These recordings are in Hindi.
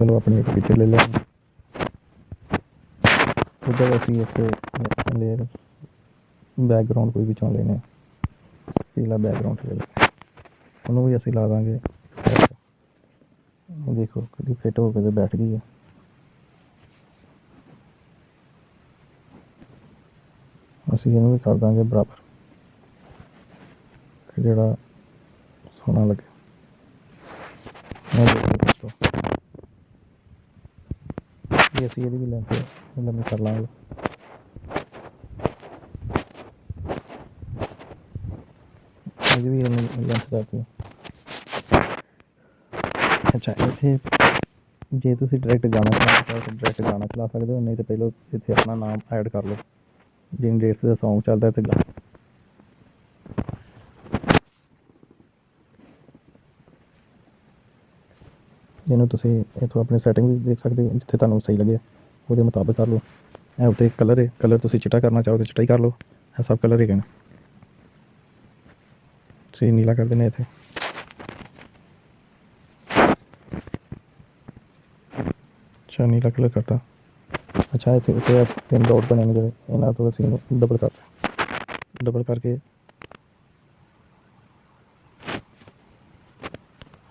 चलो अपनी एक पिक्चर ले लें। उधर असी एक लेयर बैकग्राउंड कोई विचों लेने पीला बैकग्राउंड ले लें, उन्होंने भी असी ला देंगे। देखो कभी फिट होकर तो बैठ गई है। असी इन्हू भी कर देंगे बराबर जोड़ा सोहना लगे। दोस्तों ये असी भी लेंथ लम्बी कर लाँगे। भी लेंथ करती है। अच्छा इतने जे तुम डायरैक्ट गाना चलाना चाहो तो डायरैक्ट गाना चला सकते हो, नहीं तो पहले इतने अपना नाम ऐड कर लो जिन डेट्स का सॉन्ग चलता है तो गा। इन्हों इतों अपनी सैटिंग भी देख सकते हो, जिथे तुहानू सही लगे वो मुताबिक कर लो। है उत्ते कलर है, कलर तुम चिट्टा करना चाहो तो चिट्टा ही कर लो, है सब कलर ही कहना। सही नीला कर देने इतने। अच्छा नीला कलर करता। अच्छा इतने उत्ते 3 डॉट बने जो इन्होंने तो असी डबल करता, डबल करके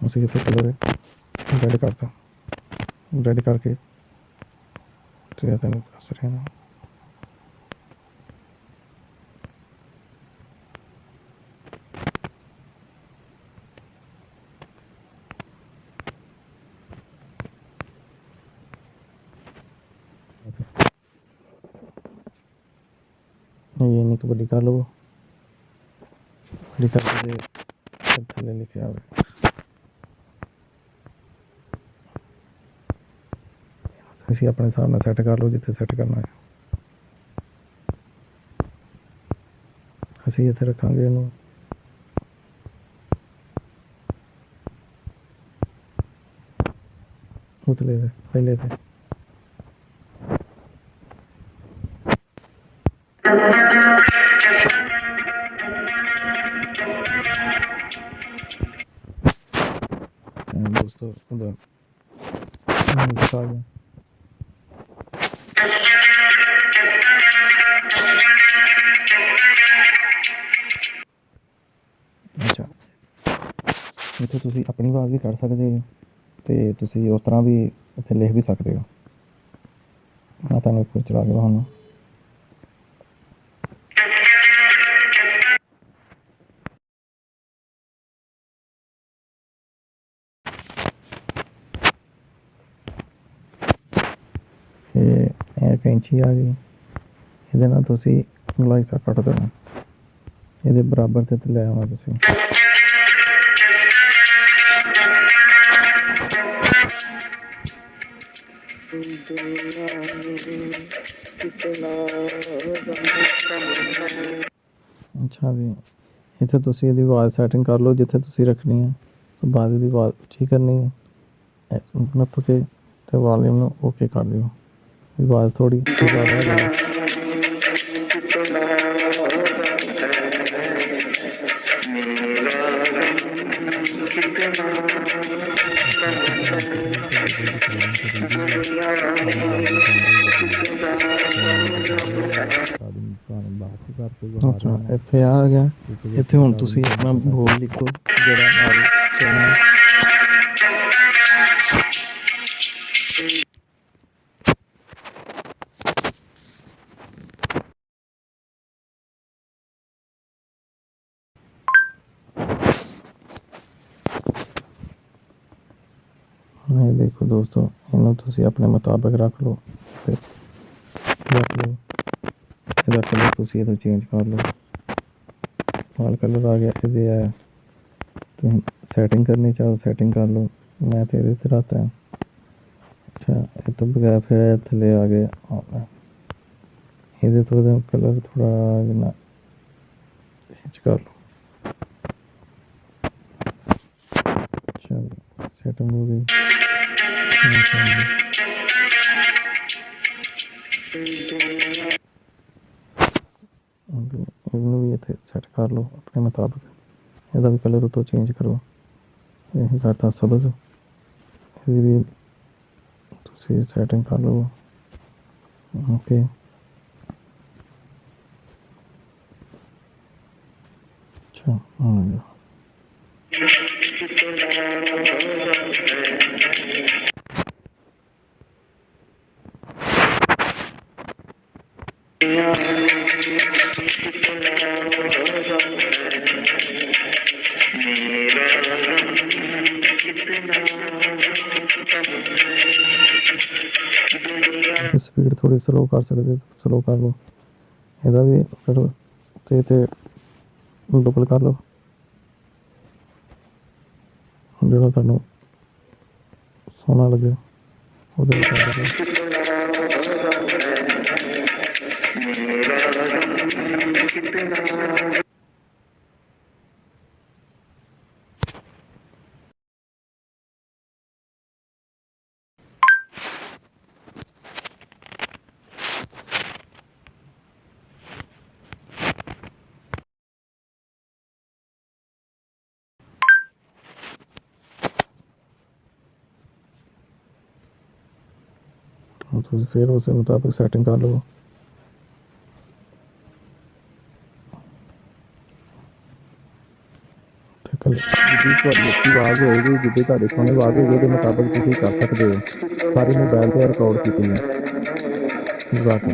उसी इतने कलर रेड करता, रेड करके तेन दस रहे ना। ये नहीं बड़ी कर लो, बड़ी करके थले लिखे आवे। असी अपने हिसाब से सैट कर लो जिथे सैट करना है। असी इतने रखांगे इनू उतले पहले थे। दोस्तों उधर आ गया। अच्छा इतने तुम अपनी आवाज़ भी कढ़ सकते हो तो तुम उस तरह भी इतने लिख भी सकते हो। मैं तुम एक चला के दिखाना। ये कैंची आ गई, ये गलाई सा कट देना, ये बराबर से ले आना तुम। अच्छा भी इतने तुम यदि आवाज़ सैटिंग कर लो जिथे तुम रखनी है, तो बाद की आवाज़ उची करनी है नप के तो वॉल्यूम ओके कर दियो, आवाज़ थोड़ी ज़्यादा। अच्छा इतने आ गया, इतने हुण तुसीं अपना बोल लिखो जोड़ा ये देखो दोस्तों इन्हों तुसीं अपने मुताबिक रख लो, रख लो। इसका कलर तुसीं इधर चेंज कर लो। लाल कलर आ गया, ये है तुम सैटिंग करनी चाहो सैटिंग कर लो। मैं तो ये रहता है। अच्छा ये तो बगैर फिर थले आ गए, ये तो कलर थोड़ा जिन्ना चेंज कर लो। अच्छा सेटिंग हो गई। इन्हों भी इतने सैट कर लो अपने मुताबिक, यदा भी कलर उतो चेंज करो। यही करता सबज, ये भी ਤੁਸੀਂ ਸੈਟਿੰਗ ਕਰ ਲਓ। ਓਕੇ, ਅੱਛਾ ਆ ਗਿਆ। ਸਪੀਡ ਥੋੜੀ ਸਲੋ ਕਰ ਸਕਦੇ, ਸਲੋ ਕਰ ਲਓ। ਇਹਦਾ ਵੀ ਫਿਰ ਤੇ ਡਬਲ ਕਰ ਲਓ, ਜਿਹੜਾ ਤੁਹਾਨੂੰ ਸੋਹਣਾ ਲੱਗੇ ਉਹਦੇ ਵਿੱਚ ਕਰ ਦਿਓ। ਹੁਣ ਤੁਸੀਂ ਫਿਰ ਉਸੇ ਮੁਤਾਬਿਕ ਸੈਟਿੰਗ ਕਰ ਲਓ। ਜਿੱਦੀ ਤੁਹਾਡੀ ਆਵਾਜ਼ ਹੋਏਗੀ, ਜਿੱਦੀ ਤੁਹਾਡੀ ਸੋਹਣੀ ਆਵਾਜ਼ ਹੋਏਗੀ, ਉਹਦੇ ਮੁਤਾਬਿਕ ਤੁਸੀਂ ਕਰ ਸਕਦੇ ਹੋ। ਸਾਰੀ ਮੋਬਾਈਲ 'ਤੇ ਰਿਕਾਰਡ ਕੀਤੀ ਹੈ ਬਾਕੀ।